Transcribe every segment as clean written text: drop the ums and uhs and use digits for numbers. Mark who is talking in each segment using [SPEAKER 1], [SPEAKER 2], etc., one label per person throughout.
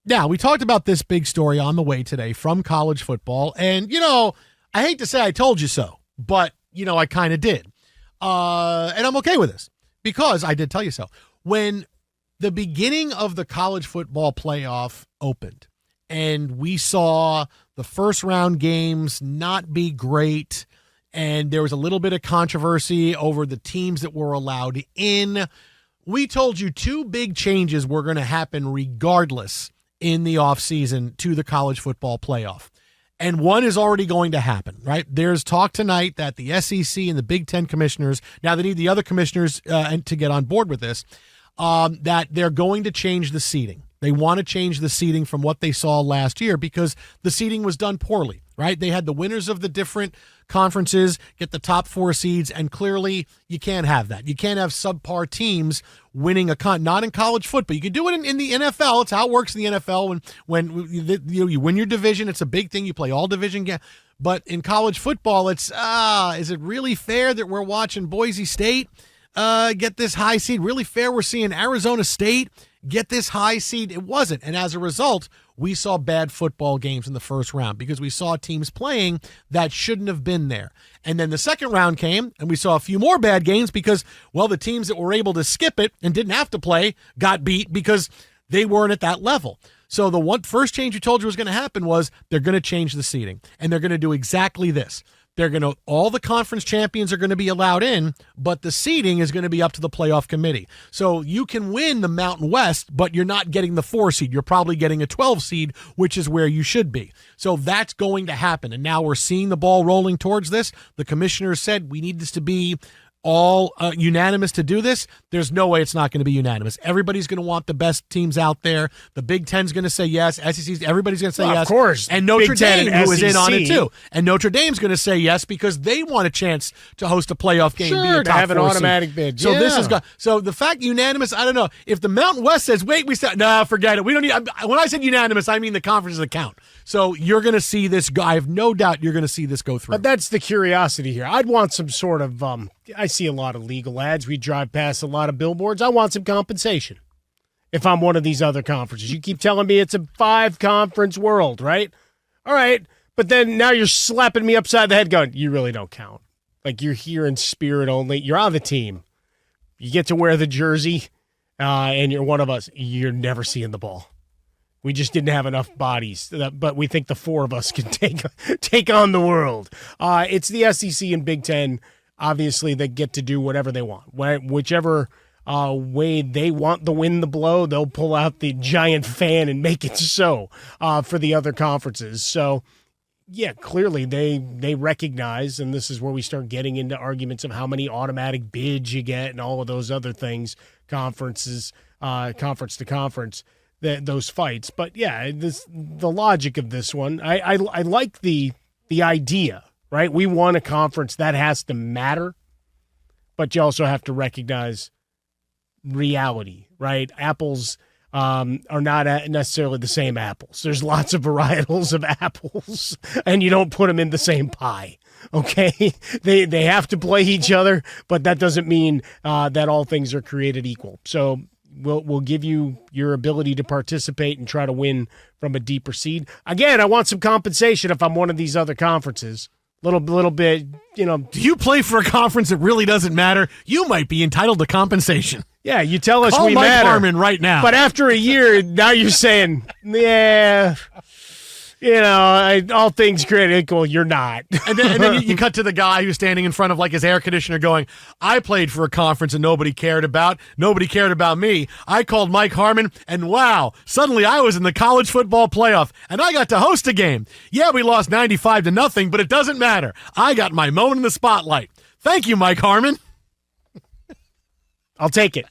[SPEAKER 1] Now, we talked about this big story on the way today from college football. And, I hate to say I told you so, but, I kind of did. And I'm okay with this because I did tell you so. When the beginning of the college football playoff opened and we saw the first round games not be great, and there was a little bit of controversy over the teams that were allowed in, we told you two big changes were going to happen regardless in the offseason to the college football playoff. And one is already going to happen, right? There's talk tonight that the SEC and the Big Ten commissioners, now they need the other commissioners to get on board with this, that they're going to change the seeding. They want to change the seeding from what they saw last year because the seeding was done poorly, right? They had the winners of the different conferences get the top 4 seeds, and clearly you can't have that. You can't have subpar teams winning not in college football. You can do it in the NFL. It's how it works in the NFL. When you win your division, it's a big thing. You play all division games. But in college football, it's, is it really fair that we're watching Boise State get this high seed? Really fair we're seeing Arizona State get this high seed? It wasn't. And as a result, we saw bad football games in the first round because we saw teams playing that shouldn't have been there. And then the second round came, and we saw a few more bad games because, well, the teams that were able to skip it and didn't have to play got beat because they weren't at that level. So the first change we told you was going to happen was they're going to change the seeding, and they're going to do exactly this. All the conference champions are going to be allowed in, but the seeding is going to be up to the playoff committee. So you can win the Mountain West, but you're not getting the 4 seed. You're probably getting a 12 seed, which is where you should be. So that's going to happen. And now we're seeing the ball rolling towards this. The commissioners said we need this to be all unanimous to do this. There's no way it's not going to be unanimous. Everybody's going to want the best teams out there. The Big Ten's going to say yes. SEC's, everybody's going to say yes. Of
[SPEAKER 2] course.
[SPEAKER 1] And Notre Dame, who is in on it too. And Notre Dame's going to say yes because they want a chance to host a playoff game.
[SPEAKER 2] Sure,
[SPEAKER 1] be a top
[SPEAKER 2] to have an
[SPEAKER 1] 4
[SPEAKER 2] automatic
[SPEAKER 1] seed.
[SPEAKER 2] bid.
[SPEAKER 1] So this is so the fact unanimous, I don't know. If the Mountain West says, wait, we said, no, forget it. We don't need, when I said unanimous, I mean the conferences that count. So you're going to see this go. I have no doubt you're going to see this go through.
[SPEAKER 2] But that's the curiosity here. I'd want some sort of, I see a lot of legal ads. We drive past a lot of billboards. I want some compensation if I'm one of these other conferences. You keep telling me it's a 5-conference world, right? All right. But then now you're slapping me upside the head going, you really don't count. Like you're here in spirit only. You're on the team. You get to wear the jersey and you're one of us. You're never seeing the ball. We just didn't have enough bodies, but we think the 4 of us can take on the world. It's the SEC and Big Ten, obviously, that get to do whatever they want. Whichever way they want to win the blow, they'll pull out the giant fan and make it so for the other conferences. So, yeah, clearly they recognize, and this is where we start getting into arguments of how many automatic bids you get and all of those other things, conference to conference. Those fights. But yeah, the logic of this one, I like the idea, right? We want a conference that has to matter, but you also have to recognize reality, right? Apples are not necessarily the same apples. There's lots of varietals of apples, and you don't put them in the same pie. Okay, they have to play each other, but that doesn't mean that all things are created equal. So we'll give you your ability to participate and try to win from a deeper seed. Again, I want some compensation if I'm one of these other conferences. Little bit, Do
[SPEAKER 1] you play for a conference that really doesn't matter? You might be entitled to compensation.
[SPEAKER 2] Yeah, you tell us
[SPEAKER 1] Call
[SPEAKER 2] we
[SPEAKER 1] Mike
[SPEAKER 2] matter.
[SPEAKER 1] Harmon right now.
[SPEAKER 2] But after a year, now you're saying, yeah, all things created equal, you're not.
[SPEAKER 1] And then you cut to the guy who's standing in front of like his air conditioner going, I played for a conference and nobody cared about me. I called Mike Harmon and wow, suddenly I was in the college football playoff and I got to host a game. Yeah, we lost 95-0, but it doesn't matter. I got my moment in the spotlight. Thank you, Mike Harmon.
[SPEAKER 2] I'll take it.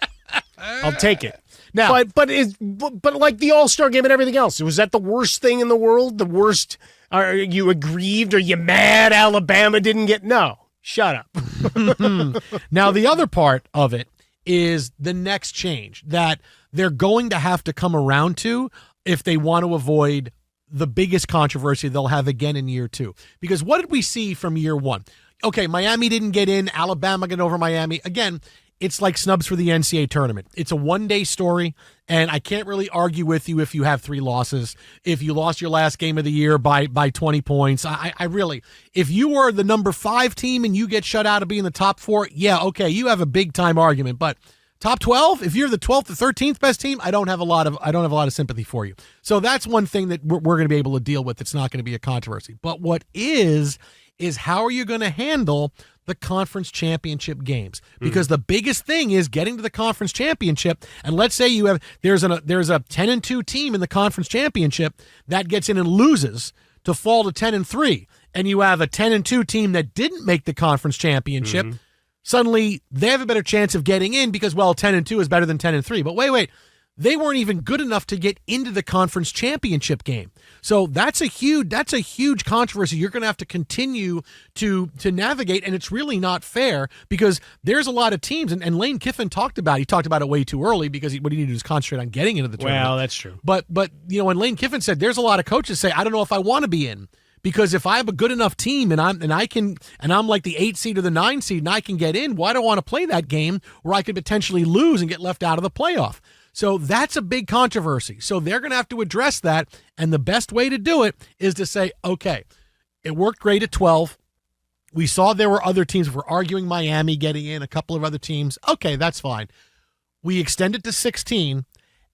[SPEAKER 2] Now, but like the All-Star game and everything else, was that the worst thing in the world? The worst? Are you aggrieved? Are you mad Alabama didn't get? No, shut up.
[SPEAKER 1] Now, the other part of it is the next change that they're going to have to come around to if they want to avoid the biggest controversy they'll have again in year 2. Because what did we see from year 1? Okay, Miami didn't get in. Alabama got over Miami. Again, it's like snubs for the NCAA tournament. It's a one-day story, and I can't really argue with you if you have 3 losses. If you lost your last game of the year by 20 points, I really, if you were the number 5 team and you get shut out of being the top 4, yeah, okay, you have a big-time argument. But top 12, if you're the 12th or 13th best team, I don't have a lot of sympathy for you. So that's one thing that we're going to be able to deal with. It's not going to be a controversy. But what is how are you going to handle the conference championship games? Because the biggest thing is getting to the conference championship. And let's say there's a 10-2 team in the conference championship that gets in and loses to fall to 10-3, and you have a 10-2 team that didn't make the conference championship. Suddenly they have a better chance of getting in because, well, 10-2 is better than 10-3. But wait, they weren't even good enough to get into the conference championship game. So that's a huge controversy you're going to have to continue to navigate, and it's really not fair because there's a lot of teams, and Lane Kiffin talked about it way too early because what he needed to do is concentrate on getting into the tournament.
[SPEAKER 2] Well, that's true.
[SPEAKER 1] But when Lane Kiffin said there's a lot of coaches say, I don't know if I want to be in. Because if I have a good enough team and I'm like the 8 seed or the 9 seed and I can get in, why do I want to play that game where I could potentially lose and get left out of the playoff? So that's a big controversy. So they're going to have to address that, and the best way to do it is to say, okay, it worked great at 12. We saw there were other teams. We're arguing Miami getting in, a couple of other teams. Okay, that's fine. We extend it to 16,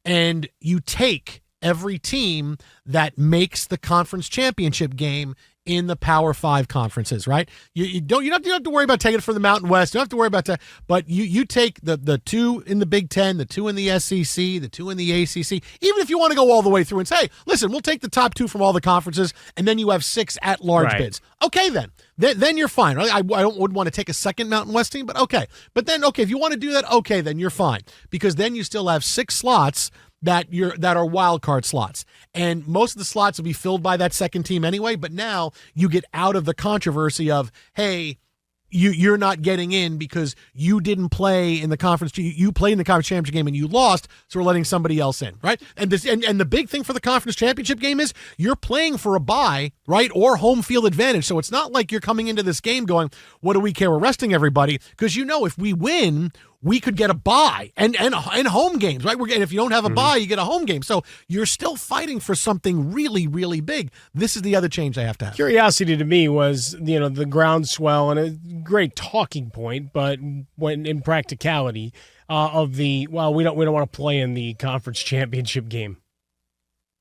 [SPEAKER 1] and you take every team that makes the conference championship game in the Power 5 conferences, right? You don't have to worry about taking it from the Mountain West. You don't have to worry about that. But you take the 2 in the Big Ten, the 2 in the SEC, the 2 in the ACC. Even if you want to go all the way through and say, listen, we'll take the top 2 from all the conferences, and then you have 6 at-large bids. Okay, then you're fine. Right? I wouldn't want to take a second Mountain West team, but okay. But then, okay, if you want to do that, okay, then you're fine. Because then you still have 6 slots that are wild card slots, and most of the slots will be filled by that second team anyway. But now you get out of the controversy of, hey, you're not getting in because you didn't play in the conference. You played in the conference championship game and you lost, so we're letting somebody else in, right? And the big thing for the conference championship game is you're playing for a bye, right, or home field advantage. So it's not like you're coming into this game going, what do we care? We're resting everybody, because if we win, we could get a bye and home games, right? And if you don't have a bye, you get a home game. So you're still fighting for something really, really big. This is the other change they have to have.
[SPEAKER 2] Curiosity to me was, the groundswell and a great talking point, but when in practicality we don't want to play in the conference championship game.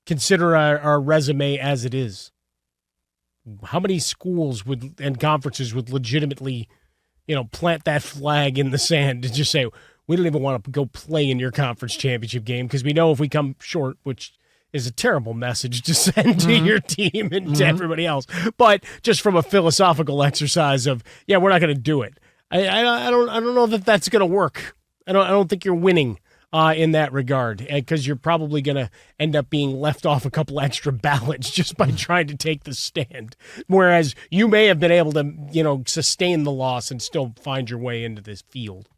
[SPEAKER 2] Consider our resume as it is. How many schools and conferences would legitimately plant that flag in the sand and just say, we don't even want to go play in your conference championship game because we know if we come short, which is a terrible message to send to your team and to everybody else. But just from a philosophical exercise of, we're not going to do it. I don't know that that's going to work. I don't think you're winning in that regard, because you're probably going to end up being left off a couple extra ballots just by trying to take the stand. Whereas you may have been able to, sustain the loss and still find your way into this field.